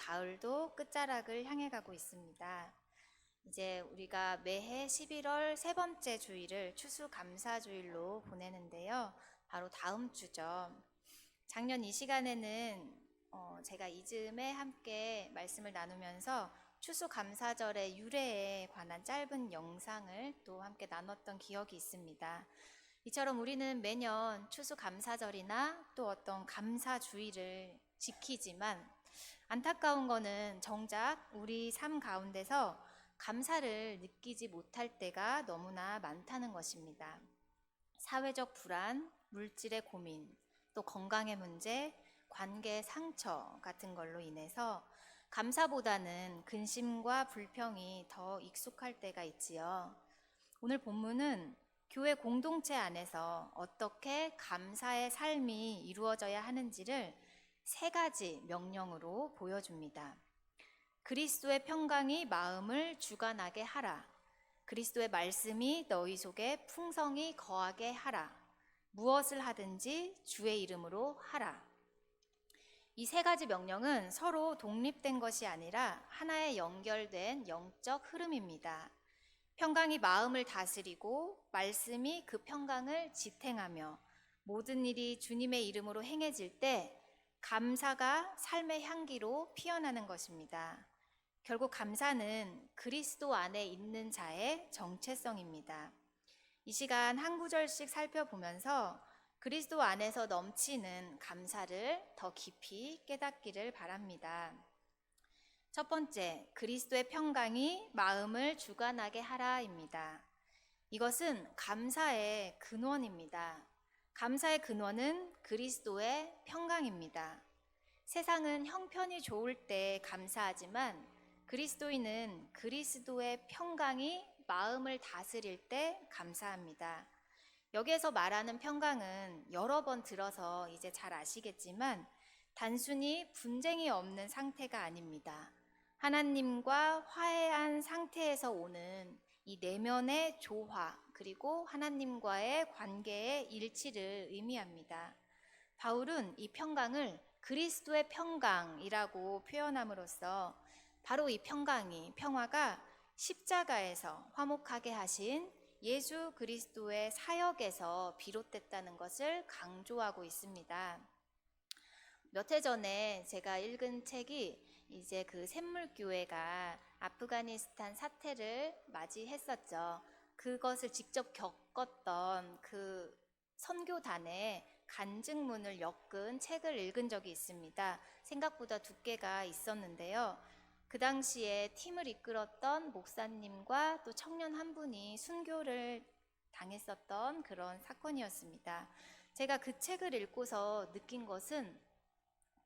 가을도 끝자락을 향해 가고 있습니다. 이제 우리가 매해 11월 세 번째 주일을 추수감사주일로 보내는데요. 바로 다음 주죠. 작년 이 시간에는 제가 이즈음에 함께 말씀을 나누면서 추수감사절의 유래에 관한 짧은 영상을 또 함께 나눴던 기억이 있습니다. 이처럼 우리는 매년 추수감사절이나 또 어떤 감사주일을 지키지만 안타까운 거는 정작 우리 삶 가운데서 감사를 느끼지 못할 때가 너무나 많다는 것입니다. 사회적 불안, 물질의 고민, 또 건강의 문제, 관계의 상처 같은 걸로 인해서 감사보다는 근심과 불평이 더 익숙할 때가 있지요. 오늘 본문은 교회 공동체 안에서 어떻게 감사의 삶이 이루어져야 하는지를 세 가지 명령으로 보여줍니다. 그리스도의 평강이 마음을 주관하게 하라. 그리스도의 말씀이 너희 속에 풍성히 거하게 하라. 무엇을 하든지 주의 이름으로 하라. 이 세 가지 명령은 서로 독립된 것이 아니라 하나의 연결된 영적 흐름입니다. 평강이 마음을 다스리고 말씀이 그 평강을 지탱하며 모든 일이 주님의 이름으로 행해질 때 감사가 삶의 향기로 피어나는 것입니다. 결국 감사는 그리스도 안에 있는 자의 정체성입니다. 이 시간 한 구절씩 살펴보면서 그리스도 안에서 넘치는 감사를 더 깊이 깨닫기를 바랍니다. 첫 번째, 그리스도의 평강이 마음을 주관하게 하라입니다. 이것은 감사의 근원입니다. 감사의 근원은 그리스도의 평강입니다. 세상은 형편이 좋을 때 감사하지만 그리스도인은 그리스도의 평강이 마음을 다스릴 때 감사합니다. 여기에서 말하는 평강은 여러 번 들어서 이제 잘 아시겠지만 단순히 분쟁이 없는 상태가 아닙니다. 하나님과 화해한 상태에서 오는 이 내면의 조화, 그리고 하나님과의 관계의 일치를 의미합니다. 바울은 이 평강을 그리스도의 평강이라고 표현함으로써 바로 이 평화가 십자가에서 화목하게 하신 예수 그리스도의 사역에서 비롯됐다는 것을 강조하고 있습니다. 몇 해 전에 제가 읽은 책이 이제 그 샘물교회가 아프가니스탄 사태를 맞이했었죠. 그것을 직접 겪었던 그 선교단의 간증문을 엮은 책을 읽은 적이 있습니다. 생각보다 두께가 있었는데요. 그 당시에 팀을 이끌었던 목사님과 또 청년 한 분이 순교를 당했었던 그런 사건이었습니다. 제가 그 책을 읽고서 느낀 것은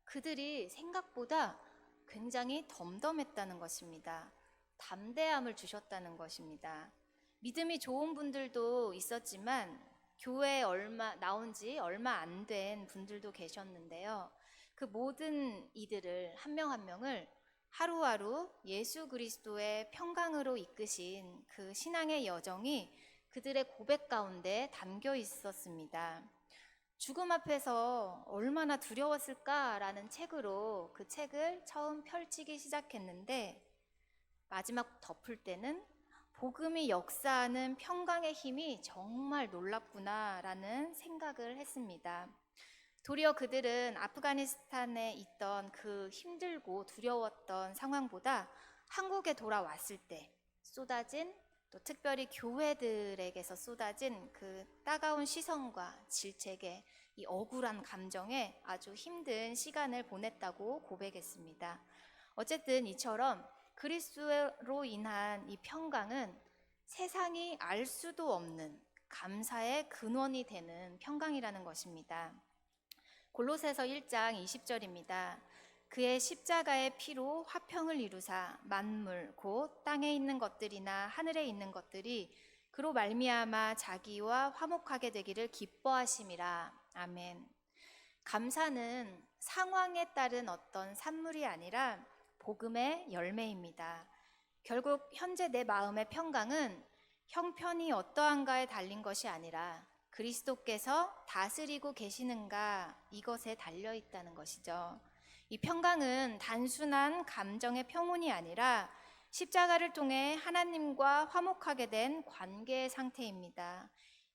그들이 생각보다 굉장히 덤덤했다는 것입니다. 담대함을 주셨다는 것입니다. 믿음이 좋은 분들도 있었지만 교회에 나온 지 얼마 안 된 분들도 계셨는데요. 그 모든 이들을 한 명 한 명을 하루하루 예수 그리스도의 평강으로 이끄신 그 신앙의 여정이 그들의 고백 가운데 담겨 있었습니다. 죽음 앞에서 얼마나 두려웠을까라는 책으로 그 책을 처음 펼치기 시작했는데 마지막 덮을 때는 복음이 역사하는 평강의 힘이 정말 놀랍구나라는 생각을 했습니다. 도리어 그들은 아프가니스탄에 있던 그 힘들고 두려웠던 상황보다 한국에 돌아왔을 때 쏟아진, 또 특별히 교회들에게서 쏟아진 그 따가운 시선과 질책에, 이 억울한 감정에 아주 힘든 시간을 보냈다고 고백했습니다. 어쨌든 이처럼 그리스도로 인한 이 평강은 세상이 알 수도 없는 감사의 근원이 되는 평강이라는 것입니다. 골로새서 1장 20절입니다. 그의 십자가의 피로 화평을 이루사 만물 곧 땅에 있는 것들이나 하늘에 있는 것들이 그로 말미암아 자기와 화목하게 되기를 기뻐하심이라. 아멘. 감사는 상황에 따른 어떤 산물이 아니라 복음의 열매입니다. 결국 현재 내 마음의 평강은 형편이 어떠한가에 달린 것이 아니라 그리스도께서 다스리고 계시는가, 이것에 달려 있다는 것이죠. 이 평강은 단순한 감정의 평온이 아니라 십자가를 통해 하나님과 화목하게 된 관계의 상태입니다.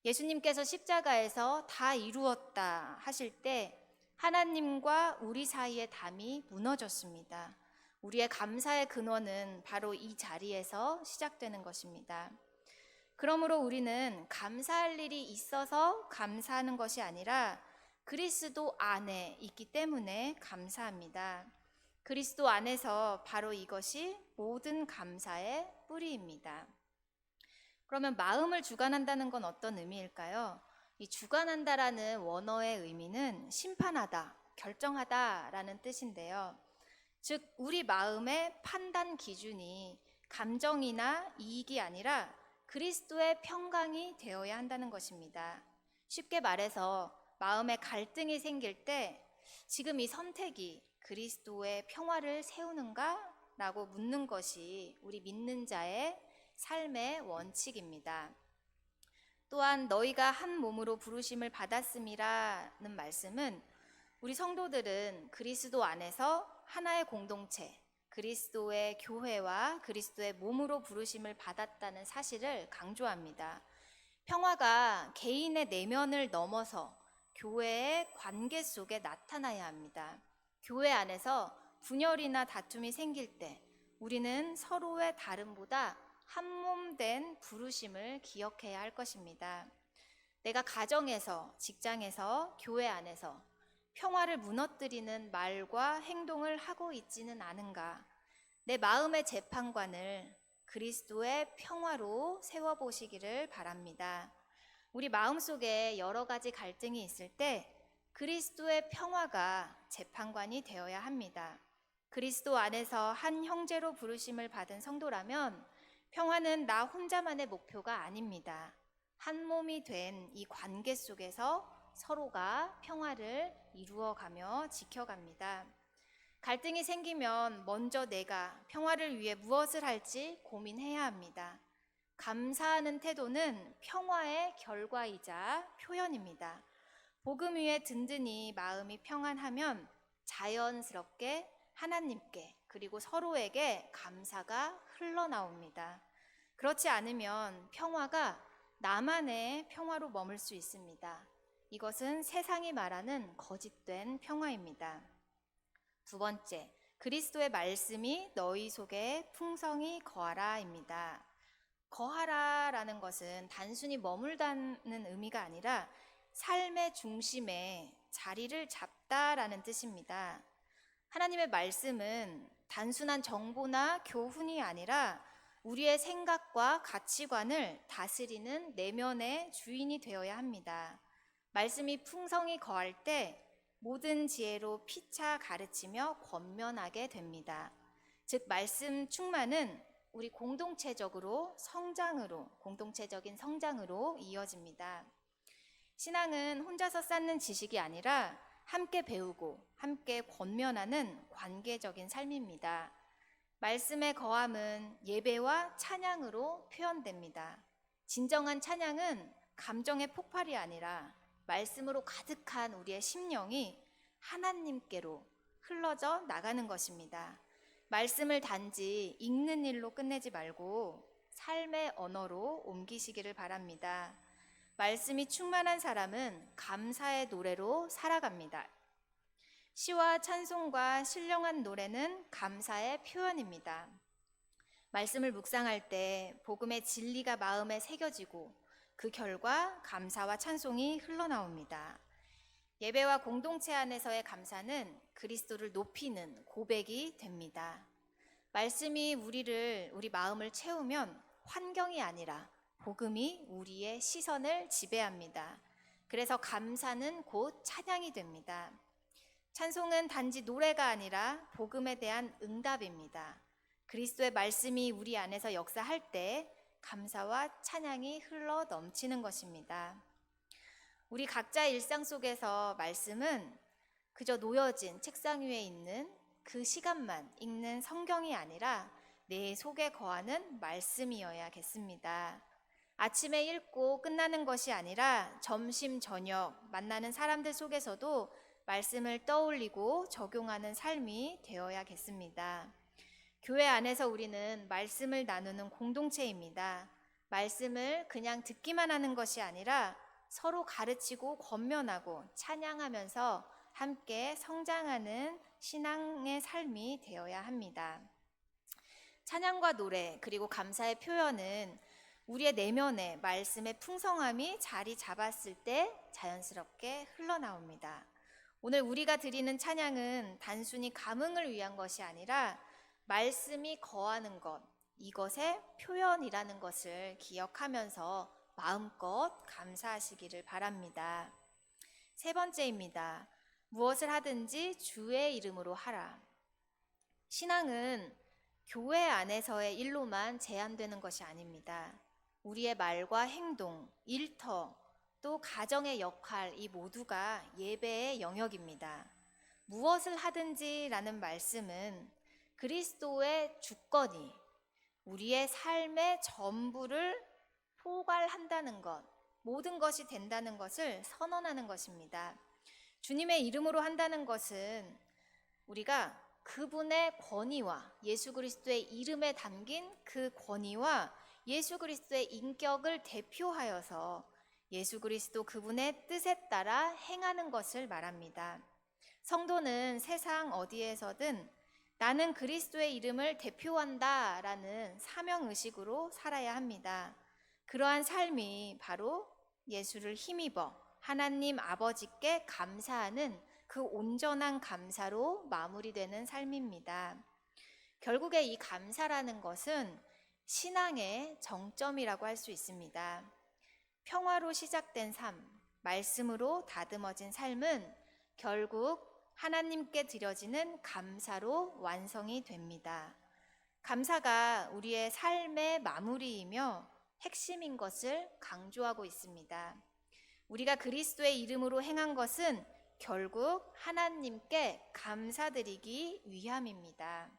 예수님께서 십자가에서 다 이루었다 하실 때 하나님과 우리 사이의 담이 무너졌습니다. 우리의 감사의 근원은 바로 이 자리에서 시작되는 것입니다. 그러므로 우리는 감사할 일이 있어서 감사하는 것이 아니라 그리스도 안에 있기 때문에 감사합니다. 그리스도 안에서 바로 이것이 모든 감사의 뿌리입니다. 그러면 마음을 주관한다는 건 어떤 의미일까요? 이 주관한다라는 원어의 의미는 심판하다, 결정하다라는 뜻인데요. 즉 우리 마음의 판단 기준이 감정이나 이익이 아니라 그리스도의 평강이 되어야 한다는 것입니다. 쉽게 말해서 마음에 갈등이 생길 때 지금 이 선택이 그리스도의 평화를 세우는가? 라고 묻는 것이 우리 믿는 자의 삶의 원칙입니다. 또한 너희가 한 몸으로 부르심을 받았음이라는 말씀은 우리 성도들은 그리스도 안에서 하나의 공동체, 그리스도의 교회와 그리스도의 몸으로 부르심을 받았다는 사실을 강조합니다. 평화가 개인의 내면을 넘어서 교회의 관계 속에 나타나야 합니다. 교회 안에서 분열이나 다툼이 생길 때 우리는 서로의 다름보다 한몸된 부르심을 기억해야 할 것입니다. 내가 가정에서, 직장에서, 교회 안에서 평화를 무너뜨리는 말과 행동을 하고 있지는 않은가? 내 마음의 재판관을 그리스도의 평화로 세워보시기를 바랍니다. 우리 마음속에 여러 가지 갈등이 있을 때 그리스도의 평화가 재판관이 되어야 합니다. 그리스도 안에서 한 형제로 부르심을 받은 성도라면 평화는 나 혼자만의 목표가 아닙니다. 한 몸이 된 이 관계 속에서 서로가 평화를 이루어가며 지켜갑니다. 갈등이 생기면 먼저 내가 평화를 위해 무엇을 할지 고민해야 합니다. 감사하는 태도는 평화의 결과이자 표현입니다. 복음 위에 든든히 마음이 평안하면 자연스럽게 하나님께 그리고 서로에게 감사가 흘러나옵니다. 그렇지 않으면 평화가 나만의 평화로 머물 수 있습니다. 이것은 세상이 말하는 거짓된 평화입니다. 두 번째, 그리스도의 말씀이 너희 속에 풍성히 거하라입니다. 거하라라는 것은 단순히 머물다는 의미가 아니라 삶의 중심에 자리를 잡다라는 뜻입니다. 하나님의 말씀은 단순한 정보나 교훈이 아니라 우리의 생각과 가치관을 다스리는 내면의 주인이 되어야 합니다. 말씀이 풍성히 거할 때 모든 지혜로 피차 가르치며 권면하게 됩니다. 즉 말씀 충만은 우리 공동체적인 성장으로 이어집니다. 신앙은 혼자서 쌓는 지식이 아니라 함께 배우고 함께 권면하는 관계적인 삶입니다. 말씀의 거함은 예배와 찬양으로 표현됩니다. 진정한 찬양은 감정의 폭발이 아니라 말씀으로 가득한 우리의 심령이 하나님께로 흘러져 나가는 것입니다. 말씀을 단지 읽는 일로 끝내지 말고 삶의 언어로 옮기시기를 바랍니다. 말씀이 충만한 사람은 감사의 노래로 살아갑니다. 시와 찬송과 신령한 노래는 감사의 표현입니다. 말씀을 묵상할 때 복음의 진리가 마음에 새겨지고 그 결과 감사와 찬송이 흘러나옵니다. 예배와 공동체 안에서의 감사는 그리스도를 높이는 고백이 됩니다. 말씀이 우리 마음을 채우면 환경이 아니라 복음이 우리의 시선을 지배합니다. 그래서 감사는 곧 찬양이 됩니다. 찬송은 단지 노래가 아니라 복음에 대한 응답입니다. 그리스도의 말씀이 우리 안에서 역사할 때 감사와 찬양이 흘러 넘치는 것입니다. 우리 각자 일상 속에서 말씀은 그저 놓여진 책상 위에 있는 그 시간만 읽는 성경이 아니라 내 속에 거하는 말씀이어야겠습니다. 아침에 읽고 끝나는 것이 아니라 점심, 저녁 만나는 사람들 속에서도 말씀을 떠올리고 적용하는 삶이 되어야겠습니다. 교회 안에서 우리는 말씀을 나누는 공동체입니다. 말씀을 그냥 듣기만 하는 것이 아니라 서로 가르치고 권면하고 찬양하면서 함께 성장하는 신앙의 삶이 되어야 합니다. 찬양과 노래 그리고 감사의 표현은 우리의 내면에 말씀의 풍성함이 자리 잡았을 때 자연스럽게 흘러나옵니다. 오늘 우리가 드리는 찬양은 단순히 감흥을 위한 것이 아니라 말씀이 거하는 것, 이것의 표현이라는 것을 기억하면서 마음껏 감사하시기를 바랍니다. 세 번째입니다. 무엇을 하든지 주의 이름으로 하라. 신앙은 교회 안에서의 일로만 제한되는 것이 아닙니다. 우리의 말과 행동, 일터, 또 가정의 역할, 이 모두가 예배의 영역입니다. 무엇을 하든지 라는 말씀은 그리스도의 주권이 우리의 삶의 전부를 포괄한다는 것, 모든 것이 된다는 것을 선언하는 것입니다. 주님의 이름으로 한다는 것은 우리가 그분의 권위와 예수 그리스도의 이름에 담긴 그 권위와 예수 그리스도의 인격을 대표하여서 예수 그리스도 그분의 뜻에 따라 행하는 것을 말합니다. 성도는 세상 어디에서든 나는 그리스도의 이름을 대표한다 라는 사명의식으로 살아야 합니다. 그러한 삶이 바로 예수를 힘입어 하나님 아버지께 감사하는 그 온전한 감사로 마무리되는 삶입니다. 결국에 이 감사라는 것은 신앙의 정점이라고 할 수 있습니다. 평화로 시작된 삶, 말씀으로 다듬어진 삶은 결국 하나님께 드려지는 감사로 완성이 됩니다. 감사가 우리의 삶의 마무리이며 핵심인 것을 강조하고 있습니다. 우리가 그리스도의 이름으로 행한 것은 결국 하나님께 감사드리기 위함입니다.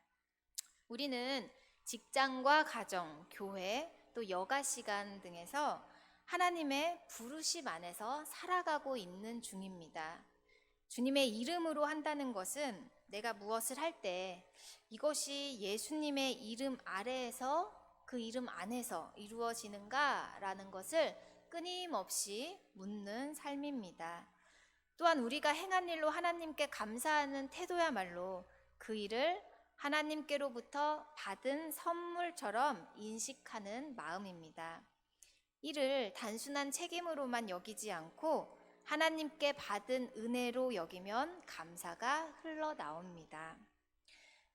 우리는 직장과 가정, 교회, 또 여가 시간 등에서 하나님의 부르심 안에서 살아가고 있는 중입니다. 주님의 이름으로 한다는 것은 내가 무엇을 할 때 이것이 예수님의 이름 아래에서 그 이름 안에서 이루어지는가라는 것을 끊임없이 묻는 삶입니다. 또한 우리가 행한 일로 하나님께 감사하는 태도야말로 그 일을 하나님께로부터 받은 선물처럼 인식하는 마음입니다. 이를 단순한 책임으로만 여기지 않고 하나님께 받은 은혜로 여기면 감사가 흘러나옵니다.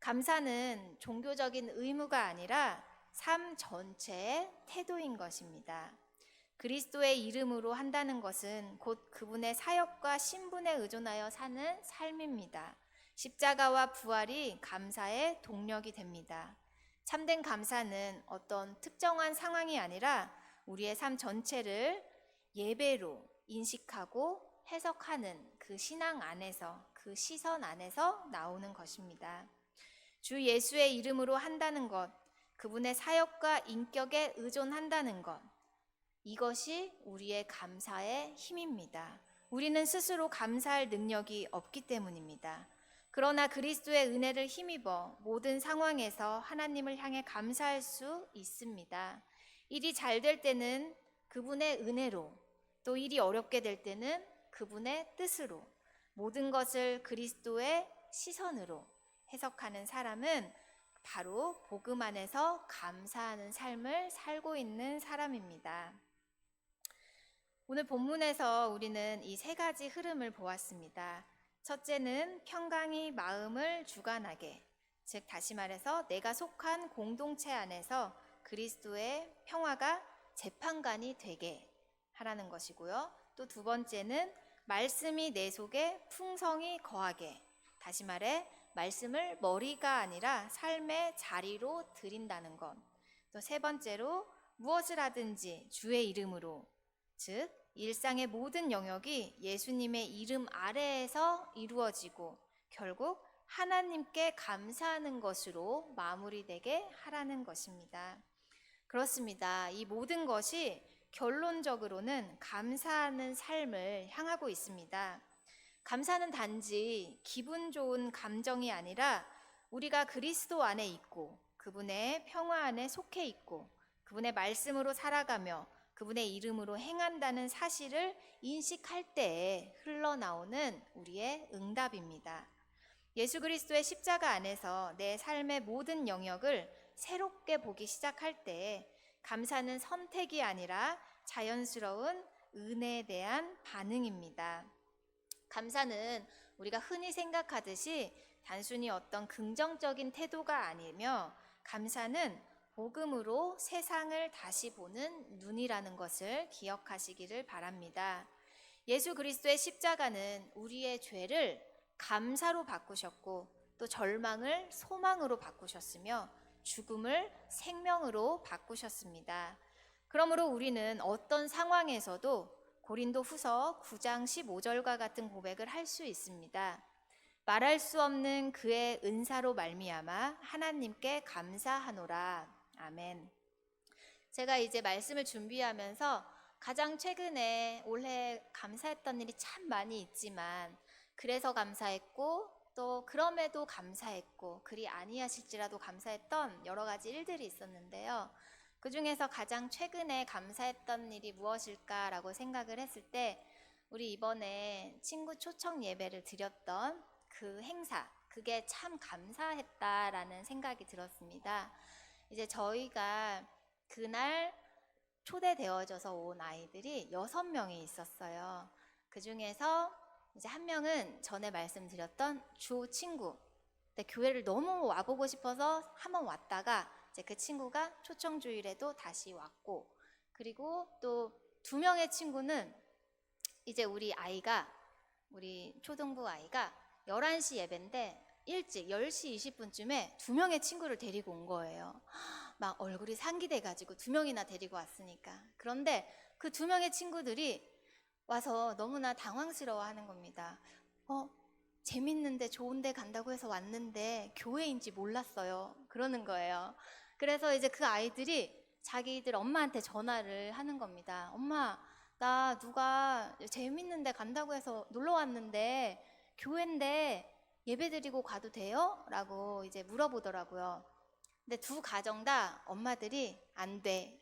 감사는 종교적인 의무가 아니라 삶 전체의 태도인 것입니다. 그리스도의 이름으로 한다는 것은 곧 그분의 사역과 신분에 의존하여 사는 삶입니다. 십자가와 부활이 감사의 동력이 됩니다. 참된 감사는 어떤 특정한 상황이 아니라 우리의 삶 전체를 예배로 인식하고 해석하는 그 신앙 안에서, 그 시선 안에서 나오는 것입니다. 주 예수의 이름으로 한다는 것, 그분의 사역과 인격에 의존한다는 것, 이것이 우리의 감사의 힘입니다. 우리는 스스로 감사할 능력이 없기 때문입니다. 그러나 그리스도의 은혜를 힘입어 모든 상황에서 하나님을 향해 감사할 수 있습니다. 일이 잘 될 때는 그분의 은혜로, 또 일이 어렵게 될 때는 그분의 뜻으로, 모든 것을 그리스도의 시선으로 해석하는 사람은 바로 복음 안에서 감사하는 삶을 살고 있는 사람입니다. 오늘 본문에서 우리는 이 세 가지 흐름을 보았습니다. 첫째는 평강이 마음을 주관하게, 즉 다시 말해서 내가 속한 공동체 안에서 그리스도의 평화가 재판관이 되게 하라는 것이고요. 또 두 번째는 말씀이 내 속에 풍성히 거하게, 다시 말해 말씀을 머리가 아니라 삶의 자리로 드린다는 것. 또 세 번째로 무엇을 하든지 주의 이름으로, 즉 일상의 모든 영역이 예수님의 이름 아래에서 이루어지고 결국 하나님께 감사하는 것으로 마무리되게 하라는 것입니다. 그렇습니다. 이 모든 것이 결론적으로는 감사하는 삶을 향하고 있습니다. 감사는 단지 기분 좋은 감정이 아니라 우리가 그리스도 안에 있고 그분의 평화 안에 속해 있고 그분의 말씀으로 살아가며 그분의 이름으로 행한다는 사실을 인식할 때에 흘러나오는 우리의 응답입니다. 예수 그리스도의 십자가 안에서 내 삶의 모든 영역을 새롭게 보기 시작할 때 감사는 선택이 아니라 자연스러운 은혜에 대한 반응입니다. 감사는 우리가 흔히 생각하듯이 단순히 어떤 긍정적인 태도가 아니며 감사는 복음으로 세상을 다시 보는 눈이라는 것을 기억하시기를 바랍니다. 예수 그리스도의 십자가는 우리의 죄를 감사로 바꾸셨고 또 절망을 소망으로 바꾸셨으며 죽음을 생명으로 바꾸셨습니다. 그러므로 우리는 어떤 상황에서도 고린도 후서 9장 15절과 같은 고백을 할 수 있습니다. 말할 수 없는 그의 은사로 말미암아 하나님께 감사하노라. 아멘. 제가 이제 말씀을 준비하면서 가장 최근에 올해 감사했던 일이 참 많이 있지만 그래서 감사했고 또 그럼에도 감사했고 그리 아니하실지라도 감사했던 여러 가지 일들이 있었는데요. 그 중에서 가장 최근에 감사했던 일이 무엇일까라고 생각을 했을 때 우리 이번에 친구 초청 예배를 드렸던 그 행사, 그게 참 감사했다라는 생각이 들었습니다. 이제 저희가 그날 초대되어져서 온 아이들이 6명이 있었어요. 그 중에서 이제 한 명은 전에 말씀드렸던 주 친구. 근데 교회를 너무 와보고 싶어서 한번 왔다가 이제 그 친구가 초청 주일에도 다시 왔고, 그리고 또 2명의 친구는 이제 우리 초등부 아이가 11시 예배인데 일찍 10시 20분쯤에 2명의 친구를 데리고 온 거예요. 막 얼굴이 상기돼가지고 2명이나 데리고 왔으니까. 그런데 그 2명의 친구들이 와서 너무나 당황스러워하는 겁니다. 재밌는데 좋은데 간다고 해서 왔는데 교회인지 몰랐어요. 그러는 거예요. 그래서 이제 그 아이들이 자기들 엄마한테 전화를 하는 겁니다. 엄마, 나 누가 재밌는데 간다고 해서 놀러 왔는데 교회인데 예배 드리고 가도 돼요? 라고 이제 물어보더라고요. 근데 2 가정 다 엄마들이 안 돼.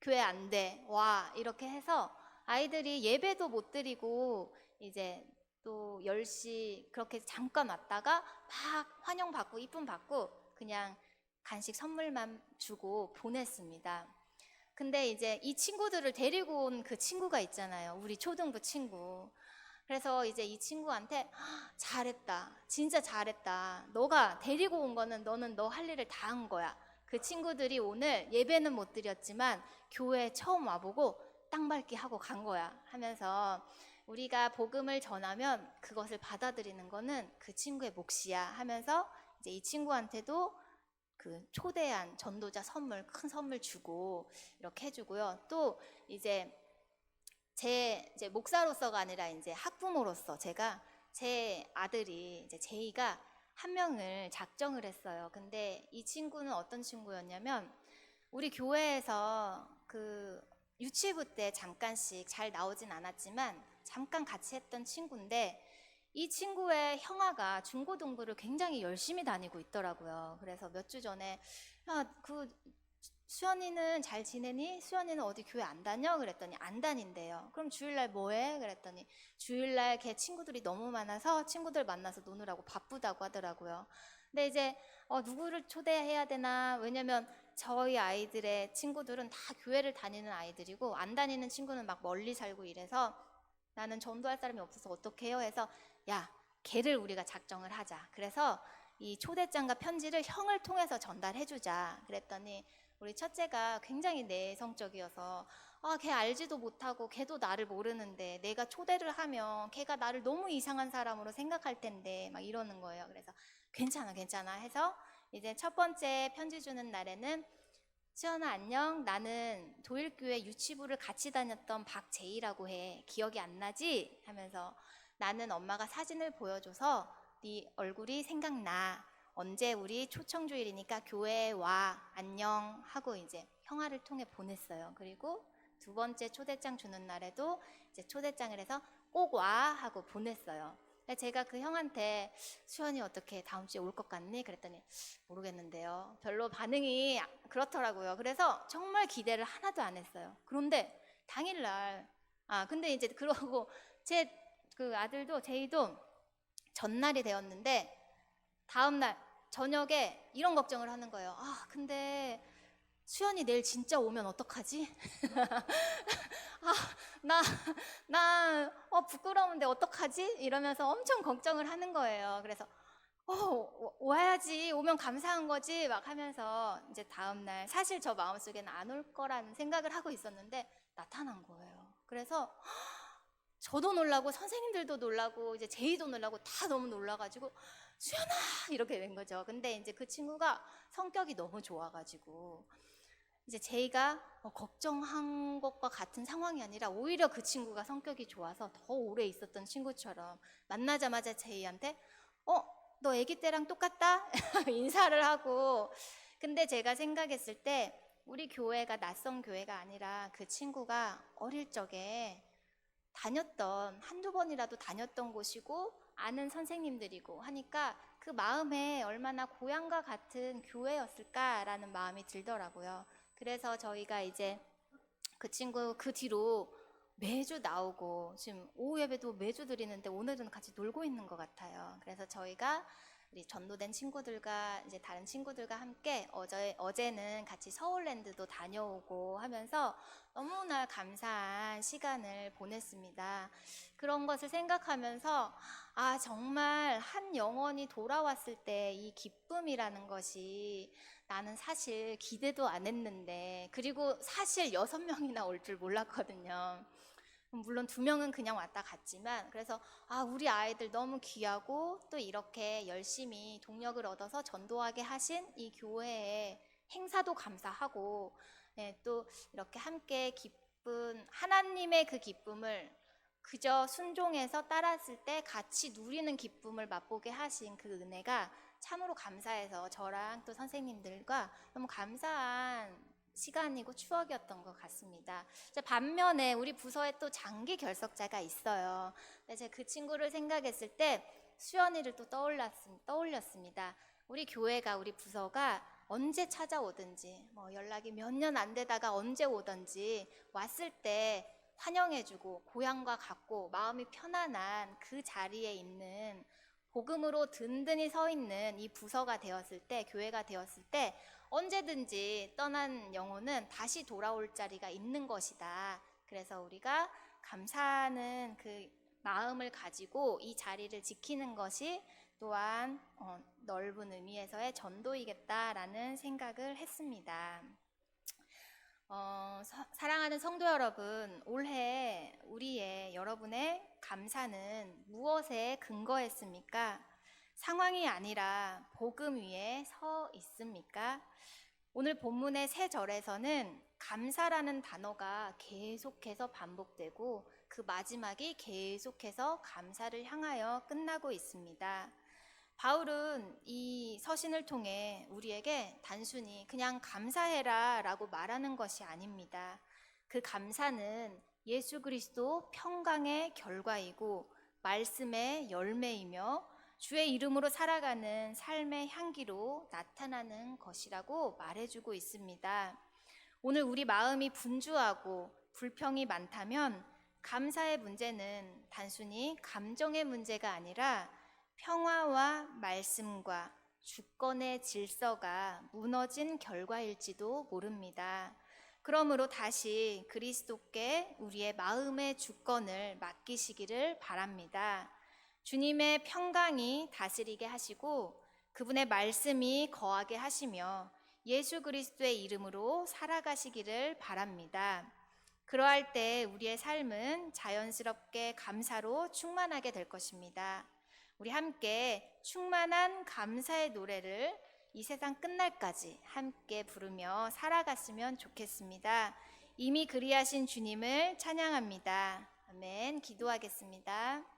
교회 안 돼. 와. 이렇게 해서 아이들이 예배도 못 드리고 이제 또 10시 그렇게 잠깐 왔다가 막 환영받고 이쁨 받고 그냥 간식 선물만 주고 보냈습니다. 근데 이제 이 친구들을 데리고 온 그 친구가 있잖아요. 우리 초등부 친구. 그래서 이제 이 친구한테 잘했다. 진짜 잘했다. 너가 데리고 온 거는 너는 너 할 일을 다 한 거야. 그 친구들이 오늘 예배는 못 드렸지만 교회에 처음 와보고 땅 밟기 하고 간 거야 하면서 우리가 복음을 전하면 그것을 받아들이는 거는 그 친구의 몫이야 하면서 이제 이 친구한테도 그 초대한 전도자 선물, 큰 선물 주고 이렇게 해주고요. 또 이제 이제 목사로서가 아니라 이제 학부모로서 제가 제 아들이 이제 제이가 1명을 작정을 했어요. 근데 이 친구는 어떤 친구였냐면 우리 교회에서 그 유치부 때 잠깐씩 잘 나오진 않았지만 잠깐 같이 했던 친구인데 이 친구의 형아가 중고등부를 굉장히 열심히 다니고 있더라고요. 그래서 몇 주 전에 그 수연이는 잘 지내니? 수연이는 어디 교회 안 다녀? 그랬더니 안 다닌대요. 그럼 주일날 뭐해? 그랬더니 주일날 걔 친구들이 너무 많아서 친구들 만나서 노느라고 바쁘다고 하더라고요. 근데 이제 누구를 초대해야 되나? 왜냐면 저희 아이들의 친구들은 다 교회를 다니는 아이들이고 안 다니는 친구는 막 멀리 살고 이래서 나는 전도할 사람이 없어서 어떻게 해요? 해서 야, 걔를 우리가 작정을 하자. 그래서 이 초대장과 편지를 형을 통해서 전달해주자. 그랬더니 우리 첫째가 굉장히 내성적이어서 걔 알지도 못하고 걔도 나를 모르는데 내가 초대를 하면 걔가 나를 너무 이상한 사람으로 생각할 텐데 막 이러는 거예요. 그래서 괜찮아 해서 이제 첫 번째 편지 주는 날에는 수연아 안녕, 나는 도일교회 유치부를 같이 다녔던 박제이라고 해. 기억이 안 나지? 하면서 나는 엄마가 사진을 보여줘서 네 얼굴이 생각나. 언제 우리 초청주일이니까 교회에 와. 안녕 하고 이제 형아를 통해 보냈어요. 그리고 2번째 초대장 주는 날에도 이제 초대장을 해서 꼭 와 하고 보냈어요. 제가 그 형한테 수연이 어떻게 다음 주에 올 것 같니? 그랬더니 모르겠는데요. 별로 반응이 그렇더라고요. 그래서 정말 기대를 하나도 안 했어요. 그런데 당일날 근데 이제 그러고 제 그 아들도 제이도 전날이 되었는데 다음날 저녁에 이런 걱정을 하는 거예요. 근데 수연이 내일 진짜 오면 어떡하지? 아, 나, 부끄러운데 어떡하지? 이러면서 엄청 걱정을 하는 거예요. 그래서, 와야지. 오면 감사한 거지. 막 하면서 이제 다음날 사실 저 마음속에는 안 올 거라는 생각을 하고 있었는데 나타난 거예요. 그래서 저도 놀라고 선생님들도 놀라고 이제 제이도 놀라고 다 너무 놀라가지고 수연아! 이렇게 된 거죠. 근데 이제 그 친구가 성격이 너무 좋아가지고 이제 제이가 걱정한 것과 같은 상황이 아니라 오히려 그 친구가 성격이 좋아서 더 오래 있었던 친구처럼 만나자마자 제이한테 너 아기 때랑 똑같다? 인사를 하고 근데 제가 생각했을 때 우리 교회가 낯선 교회가 아니라 그 친구가 어릴 적에 다녔던 한두 번이라도 다녔던 곳이고 아는 선생님들이고 하니까 그 마음에 얼마나 고향과 같은 교회였을까라는 마음이 들더라고요. 그래서 저희가 이제 그 친구 그 뒤로 매주 나오고 지금 오후 예배도 매주 드리는데 오늘은 같이 놀고 있는 것 같아요. 그래서 저희가 우리 전도된 친구들과 이제 다른 친구들과 함께 어제는 같이 서울랜드도 다녀오고 하면서 너무나 감사한 시간을 보냈습니다. 그런 것을 생각하면서 정말 한 영혼이 돌아왔을 때 이 기쁨이라는 것이 나는 사실 기대도 안 했는데 그리고 사실 6명이나 올 줄 몰랐거든요. 물론 2명은 그냥 왔다 갔지만 그래서 우리 아이들 너무 귀하고 또 이렇게 열심히 동력을 얻어서 전도하게 하신 이 교회의 행사도 감사하고 또 이렇게 함께 기쁜 하나님의 그 기쁨을 그저 순종해서 따랐을 때 같이 누리는 기쁨을 맛보게 하신 그 은혜가 참으로 감사해서 저랑 또 선생님들과 너무 감사한 시간이고 추억이었던 것 같습니다. 반면에 우리 부서에 또 장기 결석자가 있어요. 제가 그 친구를 생각했을 때 수연이를 또 떠올렸습니다. 우리 교회가 우리 부서가 언제 찾아오든지 연락이 몇 년 안 되다가 언제 오든지 왔을 때 환영해주고 고향과 같고 마음이 편안한 그 자리에 있는 복음으로 든든히 서 있는 이 부서가 되었을 때 교회가 되었을 때 언제든지 떠난 영혼은 다시 돌아올 자리가 있는 것이다. 그래서 우리가 감사하는 그 마음을 가지고 이 자리를 지키는 것이 또한 넓은 의미에서의 전도이겠다라는 생각을 했습니다. 사랑하는 성도 여러분, 올해 여러분의 감사는 무엇에 근거했습니까? 상황이 아니라 복음 위에 서 있습니까? 오늘 본문의 세 절에서는 감사라는 단어가 계속해서 반복되고 그 마지막이 계속해서 감사를 향하여 끝나고 있습니다. 바울은 이 서신을 통해 우리에게 단순히 그냥 감사해라 라고 말하는 것이 아닙니다. 그 감사는 예수 그리스도 평강의 결과이고 말씀의 열매이며 주의 이름으로 살아가는 삶의 향기로 나타나는 것이라고 말해주고 있습니다. 오늘 우리 마음이 분주하고 불평이 많다면 감사의 문제는 단순히 감정의 문제가 아니라 평화와 말씀과 주권의 질서가 무너진 결과일지도 모릅니다. 그러므로 다시 그리스도께 우리의 마음의 주권을 맡기시기를 바랍니다. 주님의 평강이 다스리게 하시고 그분의 말씀이 거하게 하시며 예수 그리스도의 이름으로 살아가시기를 바랍니다. 그러할 때 우리의 삶은 자연스럽게 감사로 충만하게 될 것입니다. 우리 함께 충만한 감사의 노래를 이 세상 끝날까지 함께 부르며 살아갔으면 좋겠습니다. 이미 그리하신 주님을 찬양합니다. 아멘. 기도하겠습니다.